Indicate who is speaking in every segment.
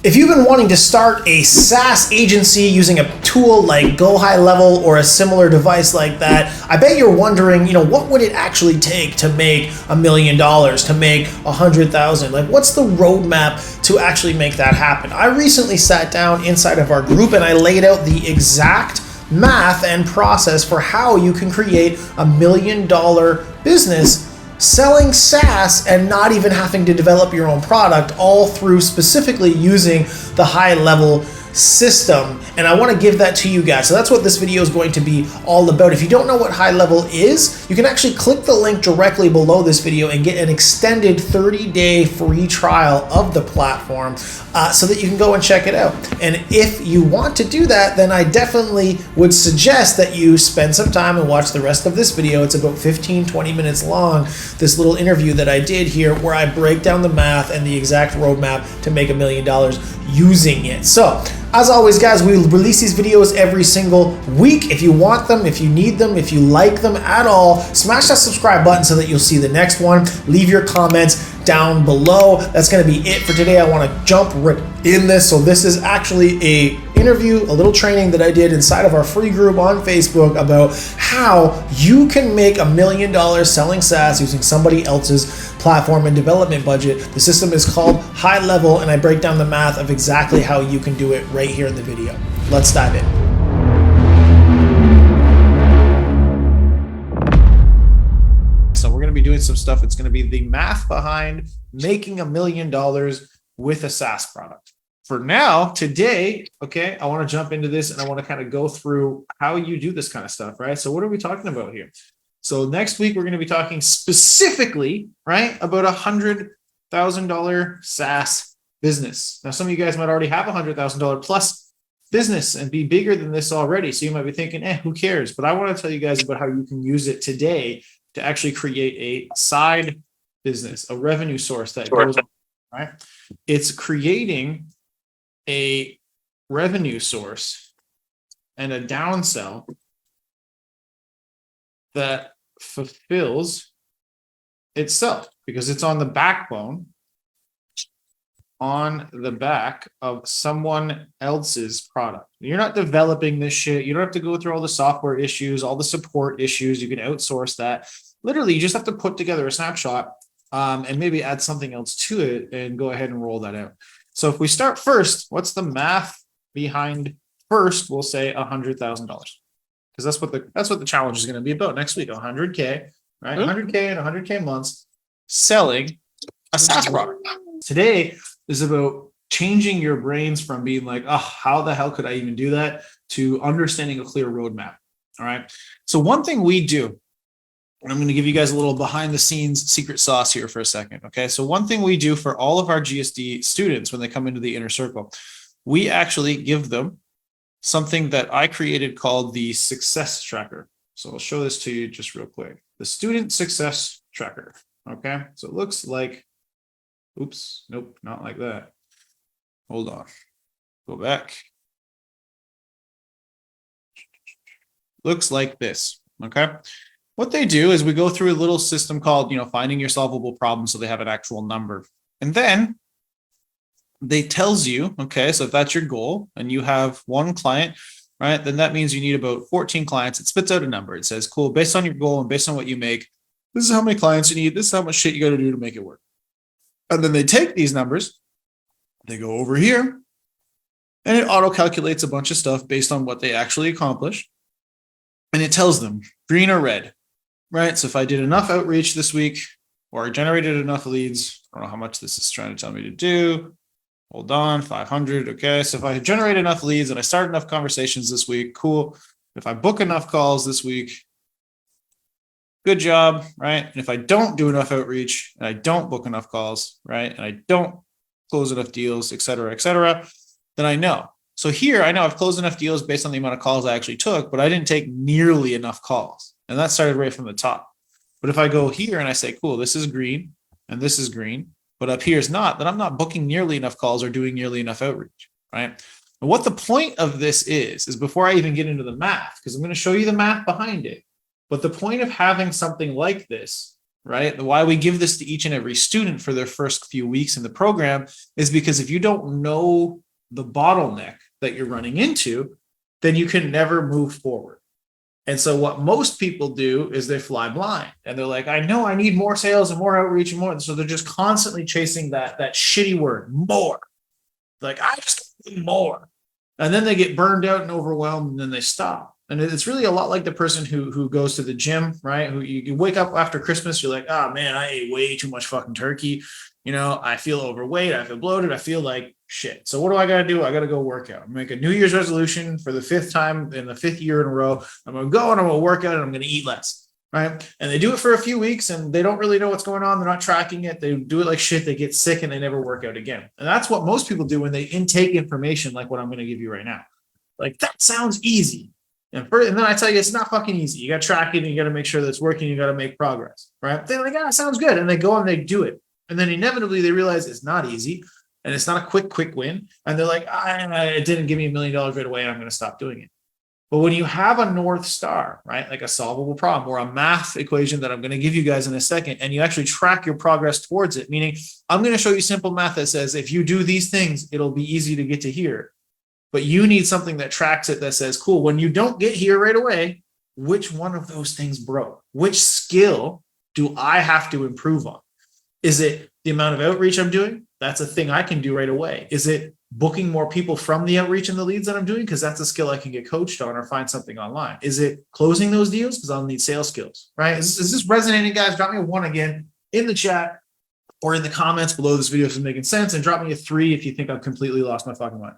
Speaker 1: If you've been wanting to start a SaaS agency using a tool like Go High Level or a similar device like that, I bet you're wondering, what would it actually take to make $1 million, to make 100,000? Like, what's the roadmap to actually make that happen? I recently sat down inside of our group and I laid out the exact math and process for how you can create $1 million business selling SaaS and not even having to develop your own product, all through specifically using the high level system. And I want to give that to you guys. So that's what this video is going to be all about. If you don't know what high level is, you can actually click the link directly below this video and get an extended 30-day free trial of the platform so that you can go and check it out. And if you want to do that, then I definitely would suggest that you spend some time and watch the rest of this video. It's about 15-20 minutes long, this little interview that I did here where I break down the math and the exact roadmap to make $1 million using it. So as always, guys, we release these videos every single week. If you want them, if you need them, if you like them at all, smash that subscribe button so that you'll see the next one. Leave your comments down below. That's going to be it for today. I want to jump right in this. So this is actually a interview, a little training that I did inside of our free group on Facebook about how you can make $1 million selling SaaS using somebody else's platform and development budget. The system is called High Level, and I break down the math of exactly how you can do it right here in the video. Let's dive in. So we're going to be doing some stuff. It's going to be the math behind making $1 million with a SaaS product. For now, today, okay, I want to jump into this and I want to kind of go through how you do this kind of stuff, right? So what are we talking about here? So next week, we're going to be talking specifically, right, about $100,000 SaaS business. Now, some of you guys might already have $100,000 plus business and be bigger than this already. So you might be thinking, who cares? But I want to tell you guys about how you can use it today to actually create a side business, a revenue source that goes on, right? It's creating a revenue source and a downsell that fulfills itself because it's on the backbone, on the back of someone else's product. You're not developing this shit. You don't have to go through all the software issues, all the support issues. You can outsource that. Literally, you just have to put together a snapshot and maybe add something else to it and go ahead and roll that out. So if we start first, what's the math behind first? We'll say $100,000 because that's what the challenge is going to be about next week. 100K, right? 100K and 100K months selling a SaaS product. Today is about changing your brains from being like, oh, how the hell could I even do that, to understanding a clear roadmap. All right. So one thing we do, and I'm going to give you guys a little behind the scenes secret sauce here for a second. Okay. So one thing we do for all of our GSD students when they come into the inner circle, we actually give them something that I created called the success tracker. So I'll show this to you just real quick. The student success tracker. Okay. So it looks like, oops, nope, not like that. Hold on. Go back. Looks like this. Okay. What they do is we go through a little system called, finding your solvable problem. So they have an actual number. And then they tells you, okay, so if that's your goal and you have one client, right, then that means you need about 14 clients. It spits out a number. It says, cool, based on your goal and based on what you make, this is how many clients you need. This is how much shit you got to do to make it work. And then they take these numbers, they go over here, and it auto calculates a bunch of stuff based on what they actually accomplish. And it tells them green or red. Right. So if I did enough outreach this week, or I generated enough leads, I don't know how much this is trying to tell me to do. Hold on, 500. Okay. So if I generate enough leads and I start enough conversations this week, cool. If I book enough calls this week, good job. Right. And if I don't do enough outreach and I don't book enough calls, right, and I don't close enough deals, et cetera, then I know. So here I know I've closed enough deals based on the amount of calls I actually took, but I didn't take nearly enough calls. And that started right from the top. But if I go here and I say, cool, this is green and this is green, but up here is not, then I'm not booking nearly enough calls or doing nearly enough outreach, right? And what the point of this is before I even get into the math, because I'm going to show you the math behind it. But the point of having something like this
Speaker 2: right? Why we give this to each and every student for their first few weeks in the program is because if you don't know the bottleneck that you're running into, then you can never move forward. And so what most people do is they fly blind and they're like, I know I need more sales and more outreach and more. So they're just constantly chasing that shitty word, more. Like, I just need more. And then they get burned out and overwhelmed and then they stop. And it's really a lot like the person who goes to the gym, right? Who you wake up after Christmas, you're like, oh man, I ate way too much fucking turkey. You know, I feel overweight, I feel bloated, I feel like shit. So what do I got to do? I got to go work out. Make a New Year's resolution for the fifth time in the fifth year in a row. I'm going to go and I'm going to work out and I'm going to eat less. Right. And they do it for a few weeks and they don't really know what's going on. They're not tracking it. They do it like shit. They get sick and they never work out again. And that's what most people do when they intake information like what I'm going to give you right now. Like, that sounds easy. And then I tell you, it's not fucking easy. You got to track it and you got to make sure that it's working. You got to make progress. Right. They're like, ah, sounds good. And they go and they do it. And then inevitably they realize it's not easy and it's not a quick win. And they're like, it didn't give me $1 million right away. And I'm going to stop doing it. But when you have a North Star, right, like a solvable problem or a math equation that I'm going to give you guys in a second, and you actually track your progress towards it, meaning I'm going to show you simple math that says if you do these things, it'll be easy to get to here. But you need something that tracks it that says, cool, when you don't get here right away, which one of those things broke? Which skill do I have to improve on? Is it the amount of outreach I'm doing? That's a thing I can do right away. Is it booking more people from the outreach and the leads that I'm doing? Because that's a skill I can get coached on or find something online. Is it closing those deals? Because I'll need sales skills, right? Is this resonating, guys? Drop me a 1 again in the chat or in the comments below this video if it's making sense, and drop me a 3 if you think I've completely lost my fucking mind.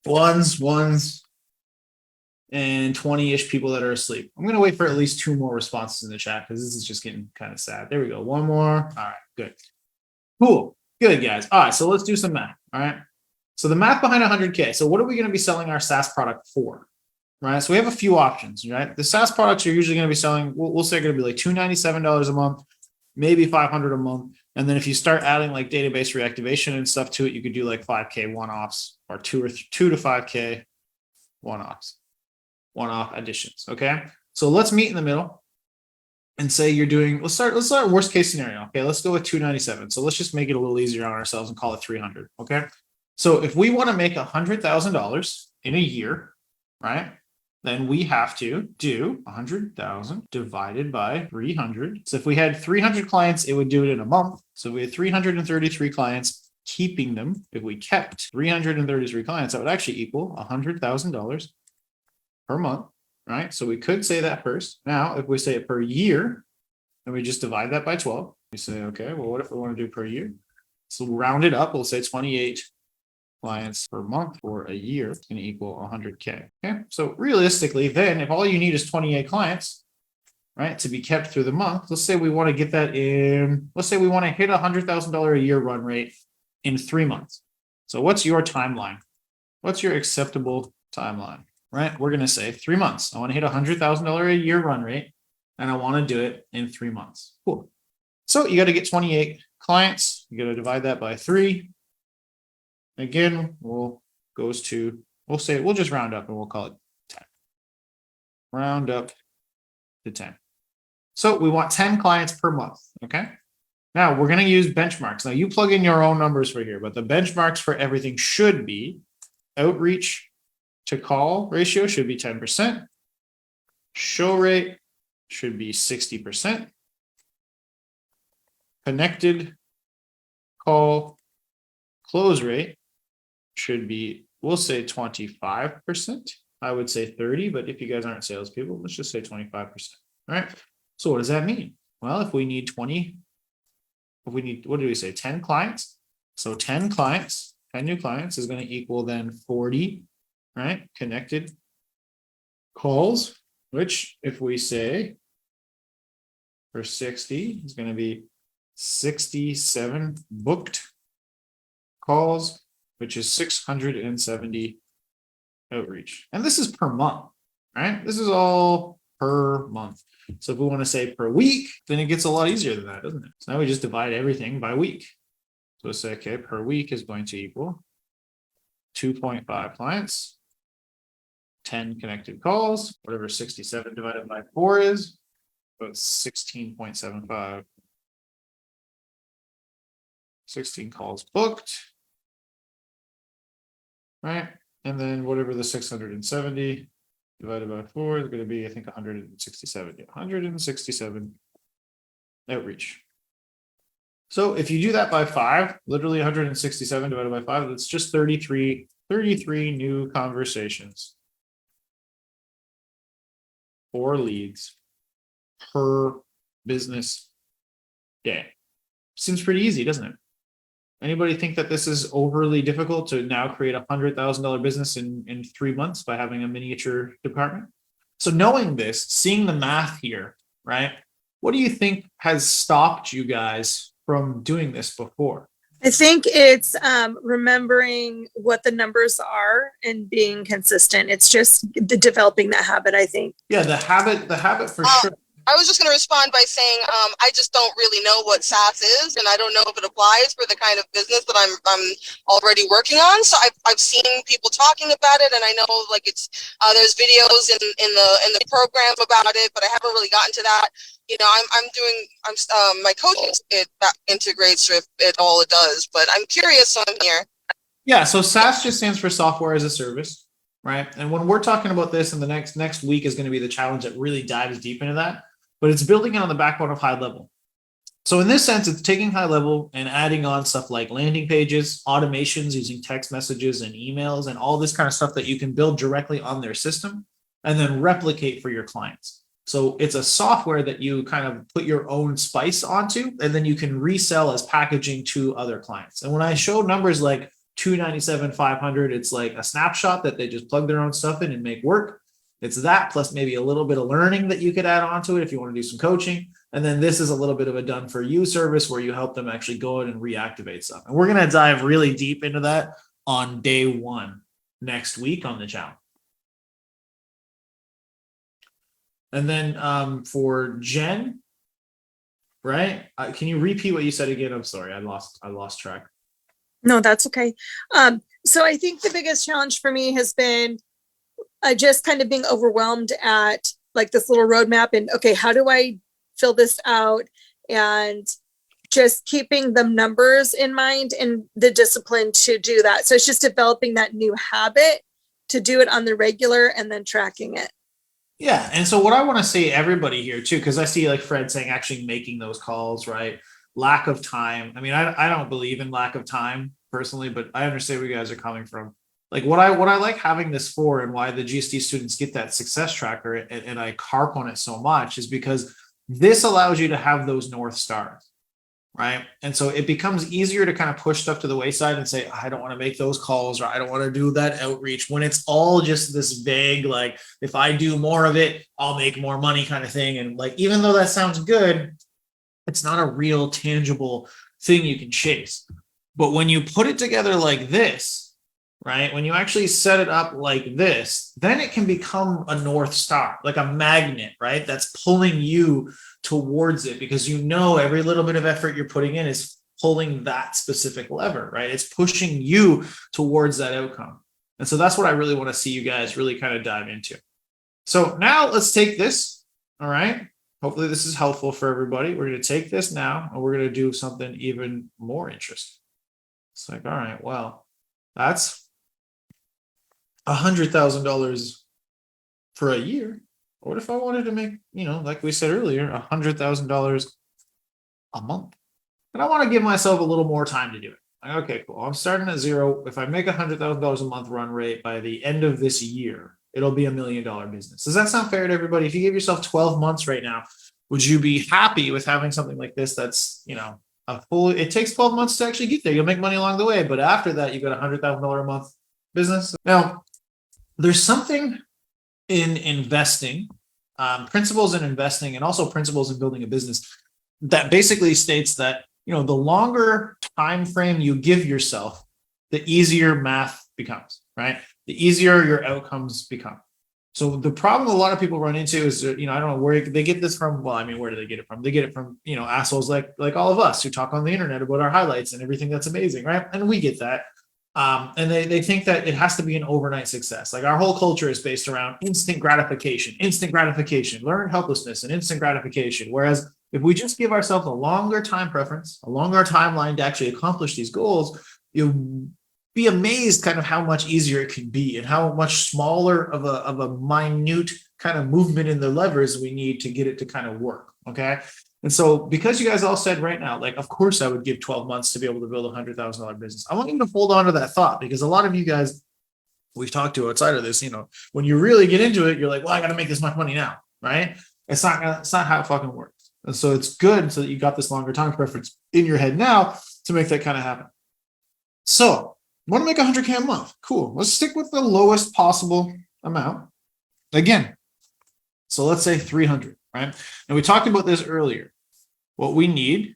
Speaker 2: Ones, and 20-ish people that are asleep. I'm going to wait for at least 2 more responses in the chat because this is just getting kind of sad. There we go. 1 more. All right, good. Cool. Good, guys. All right, so let's do some math. All right. So the math behind 100K. So what are we going to be selling our SaaS product for? Right. So we have a few options, right? The SaaS products are usually going to be selling, we'll say going to be like $297 a month, maybe $500 a month. And then if you start adding like database reactivation and stuff to it, you could do like 5K one-offs or 2 to 5K one-offs, one-off additions. Okay. So let's meet in the middle and say you're doing, let's start worst case scenario. Okay. Let's go with 297. So let's just make it a little easier on ourselves and call it 300. Okay. So if we want to make $100,000 in a year, right, then we have to do 100,000 divided by 300. So if we had 300 clients, it would do it in a month. So we had 333 clients, keeping them. If we kept 333 clients, that would actually equal $100,000 per month, right? So we could say that first. Now, if we say it per year, then we just divide that by 12. We say, okay, well, what if we want to do per year? So we'll round it up. We'll say 28 clients per month for a year. It's going to equal 100K. Okay. So realistically, then if all you need is 28 clients, right, to be kept through the month, let's say we want to get that in, let's say we want to hit $100,000 a year run rate in 3 months. So what's your timeline? What's your acceptable timeline, right? We're going to say 3 months. I want to hit $100,000 a year run rate and I want to do it in 3 months. Cool. So you got to get 28 clients. You got to divide that by 3. Again, we'll just round up and we'll call it 10. Round up to 10. So we want 10 clients per month. Okay. Now we're going to use benchmarks. Now you plug in your own numbers for here, but the benchmarks for everything should be outreach to call ratio should be 10%. Show rate should be 60%. Connected call close rate should be, we'll say 25%. I would say 30, but if you guys aren't salespeople, let's just say 25%. All right. So what does that mean? Well, if we need what do we say? 10 clients. So 10 clients, 10 new clients is going to equal then 40, right? Connected calls, which if we say for 60 is going to be 67 booked calls, which is 670 outreach. And this is per month, right? This is all per month. So if we want to say per week, then it gets a lot easier than that, doesn't it? So now we just divide everything by week. So we'll say, okay, per week is going to equal 2.5 clients, 10 connected calls, whatever 67 divided by 4 is. About 16.75. 16 calls booked. Right? And then whatever the 670 divided by 4 is going to be, I think 167. Yeah, 167 outreach. So if you do that by 5, literally 167 divided by 5, that's just 33 new conversations or leads per business day. Seems pretty easy, doesn't it? Anybody think that this is overly difficult to now create a $100,000 business in 3 months by having a miniature department? So knowing this, seeing the math here, right? What do you think has stopped you guys from doing this before?
Speaker 3: I think it's remembering what the numbers are and being consistent. It's just the developing that habit, I think.
Speaker 2: Yeah, the habit for sure.
Speaker 4: I was just going to respond by saying I just don't really know what SAAS is, and I don't know if it applies for the kind of business that I'm already working on. So I've seen people talking about it, and I know like it's there's videos in the program about it, but I haven't really gotten to that. You know, my coaching that integrates with it all it does, but I'm curious on here.
Speaker 2: Yeah, so SaaS just stands for software as a service, right? And when we're talking about this, and the next week is going to be the challenge that really dives deep into that, but it's building it on the backbone of high level. So in this sense, it's taking high level and adding on stuff like landing pages, automations using text messages and emails, and all this kind of stuff that you can build directly on their system and then replicate for your clients. So it's a software that you kind of put your own spice onto, and then you can resell as packaging to other clients. And when I show numbers like 297, 500, it's like a snapshot that they just plug their own stuff in and make work. It's that plus maybe a little bit of learning that you could add onto it if you want to do some coaching. And then this is a little bit of a done for you service where you help them actually go in and reactivate stuff. And we're going to dive really deep into that on day 1 next week on the channel. And then for Jen, right? Can you repeat what you said again? I'm sorry, I lost track.
Speaker 3: No, that's okay. So I think the biggest challenge for me has been just kind of being overwhelmed at like this little roadmap and okay, how do I fill this out, and just keeping the numbers in mind and the discipline to do that. So it's just developing that new habit to do it on the regular and then tracking it.
Speaker 2: Yeah. And so what I want to say everybody here too, because I see like Fred saying actually making those calls, right? Lack of time. I mean, I don't believe in lack of time personally, but I understand where you guys are coming from. Like what I like having this for, and why the GST students get that success tracker and I harp on it so much, is because this allows you to have those North Stars, right? And so it becomes easier to kind of push stuff to the wayside and say, I don't want to make those calls, or I don't want to do that outreach, when it's all just this vague, like, if I do more of it, I'll make more money kind of thing. And like, even though that sounds good, it's not a real tangible thing you can chase. But when you put it together like this, right, when you actually set it up like this, then it can become a North Star, like a magnet, right? That's pulling you towards it, because you know every little bit of effort you're putting in is pulling that specific lever, right? It's pushing you towards that outcome. And so that's what I really want to see you guys really kind of dive into. So now let's take this, all right? Hopefully this is helpful for everybody. We're going to take this now and we're going to do something even more interesting. It's like, all right, well, that's $100,000 for a year. What if I wanted to make, like we said earlier, $100,000 a month? And I want to give myself a little more time to do it. Like, okay, cool. I'm starting at 0. If I make $100,000 a month run rate by the end of this year, it'll be $1 million business. Does that sound fair to everybody? If you give yourself 12 months right now, would you be happy with having something like this? That's, it takes 12 months to actually get there. You'll make money along the way, but after that, you've got $100,000 a month business. Now, there's something in investing, principles in investing, and also principles in building a business that basically states that, the longer time frame you give yourself, the easier math becomes, right? The easier your outcomes become. So the problem a lot of people run into is, I don't know where they get this from. Well, I mean, where do they get it from? They get it from, assholes like all of us who talk on the internet about our highlights and everything that's amazing, right? And we get that. And they think that it has to be an overnight success. Like our whole culture is based around instant gratification, learned helplessness, and instant gratification. Whereas if we just give ourselves a longer time preference, a longer timeline to actually accomplish these goals, you'll be amazed kind of how much easier it can be and how much smaller of a minute kind of movement in the levers we need to get it to kind of work. Okay. And so because you guys all said right now, like, of course I would give 12 months to be able to build $100,000 business. I want you to hold on to that thought, because a lot of you guys we've talked to outside of this, when you really get into it, you're like, well, I got to make this much money now. Right. It's not how it fucking works. And so it's good so that you got this longer time preference in your head now to make that kind of happen. So want to make 100K a month. Cool. Let's stick with the lowest possible amount. Again, so let's say 300, right? And we talked about this earlier. What we need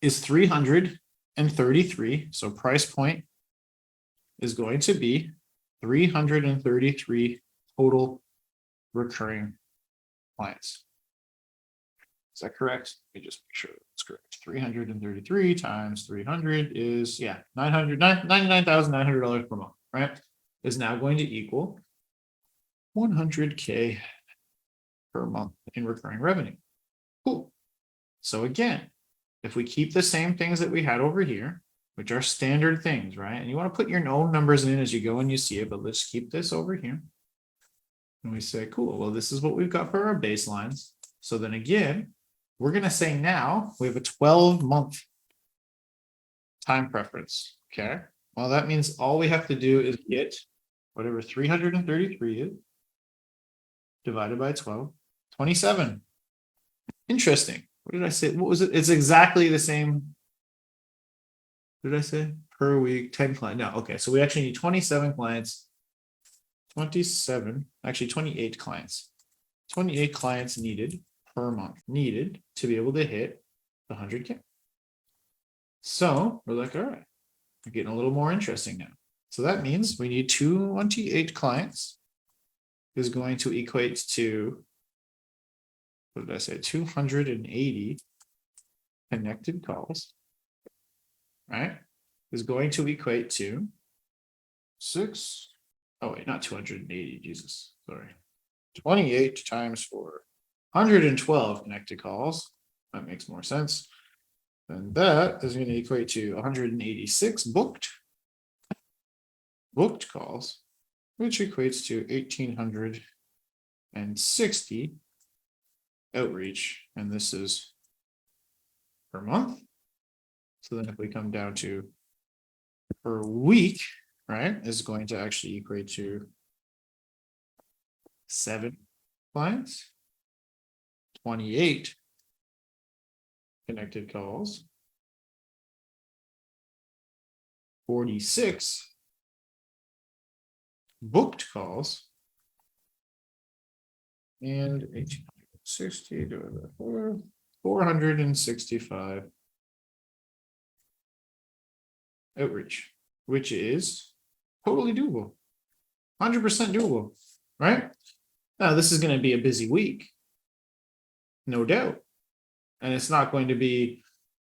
Speaker 2: is 333. So price point is going to be 333 total recurring clients. Is that correct? Let me just make sure that's correct. 333 times 300 is, $99,900 per month, right? Is now going to equal 100K per month in recurring revenue. Cool. So again, if we keep the same things that we had over here, which are standard things, right? And you want to put your own numbers in as you go and you see it, but let's keep this over here. And we say, cool, well, this is what we've got for our baselines. So then again, we're going to say now we have a 12-month time preference. Okay. Well, that means all we have to do is get whatever 333 is divided by 12, 27. Interesting. What did I say? What was it? It's exactly the same. What did I say? Per week, 10 clients. No. Okay. So we actually need 27 clients. 28 clients. 28 clients needed per month, needed to be able to hit the 100K. So we're like, all right, we're getting a little more interesting now. So that means we need 28 clients is going to equate to, what did I say? 280 connected calls, right? Is going to equate to not 280, Jesus, sorry. 28 times 4, 112 connected calls. That makes more sense. And that is going to equate to 186 booked calls, which equates to 1,860 outreach. And this is per month. So then if we come down to per week, right, is going to actually equate to 7 clients, 28 connected calls, 46 booked calls, and 1,860 divided by 4, 465 outreach, which is totally doable, 100% doable, right? Now, this is going to be a busy week, no doubt. And it's not going to be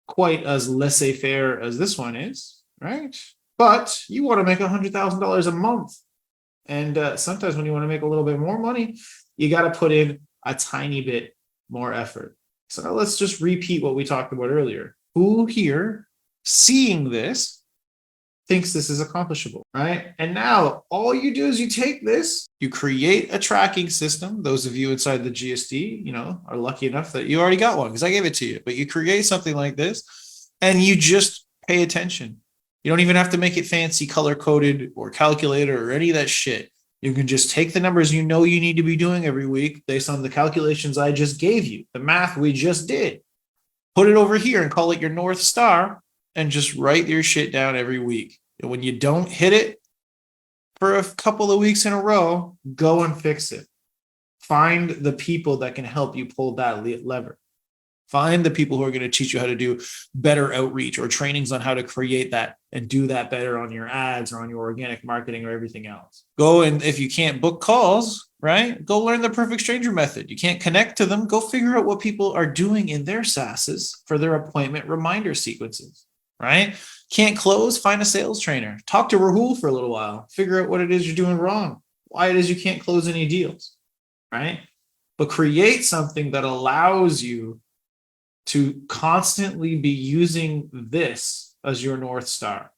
Speaker 2: quite as laissez-faire as this one is, right? But you want to make $100,000 a month. And sometimes when you want to make a little bit more money, you got to put in a tiny bit more effort. So now let's just repeat what we talked about earlier. Who here, seeing this, thinks this is accomplishable, right? And now all you do is you take this, you create a tracking system. Those of you inside the GSD, are lucky enough that you already got one because I gave it to you, but you create something like this and you just pay attention. You don't even have to make it fancy, color coded or calculator or any of that shit. You can just take the numbers you need to be doing every week based on the calculations I just gave you, the math we just did. Put it over here and call it your North Star and just write your shit down every week. And when you don't hit it for a couple of weeks in a row, go and fix it. Find the people that can help you pull that lever. Find the people who are going to teach you how to do better outreach or trainings on how to create that and do that better on your ads or on your organic marketing or everything else. Go, and if you can't book calls, right, go learn the perfect stranger method. You can't connect to them. Go figure out what people are doing in their SAASes for their appointment reminder sequences. right? Can't close, find a sales trainer. Talk to Rahul for a little while. Figure out what it is you're doing wrong, why it is you can't close any deals, right? But create something that allows you to constantly be using this as your North Star,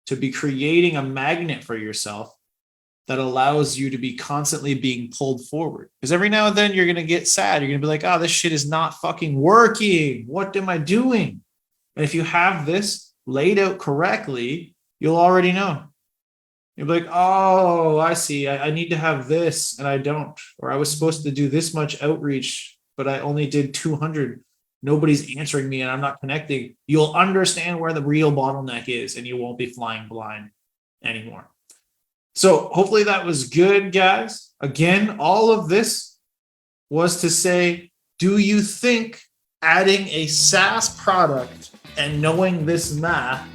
Speaker 2: to be creating a magnet for yourself that allows you to be constantly being pulled forward. Because every now and then you're going to get sad. You're going to be like, oh, this shit is not fucking working. What am I doing? And if you have this laid out correctly, you'll already know. You'll be like, oh, I see. I need to have this and I don't. Or I was supposed to do this much outreach, but I only did 200. Nobody's answering me and I'm not connecting. You'll understand where the real bottleneck is and you won't be flying blind anymore. So hopefully that was good, guys. Again, all of this was to say, do you think adding a SaaS product and knowing this math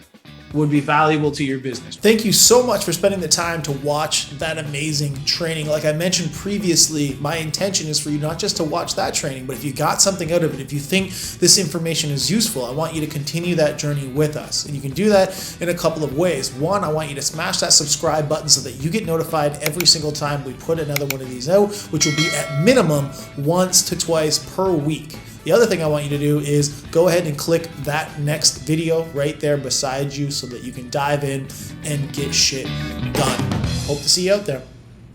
Speaker 2: would be valuable to your business?
Speaker 1: Thank you so much for spending the time to watch that amazing training. Like I mentioned previously, my intention is for you not just to watch that training, but if you got something out of it, if you think this information is useful, I want you to continue that journey with us. And you can do that in a couple of ways. One, I want you to smash that subscribe button so that you get notified every single time we put another one of these out, which will be at minimum once to twice per week. The other thing I want you to do is go ahead and click that next video right there beside you so that you can dive in and get shit done. Hope to see you out there.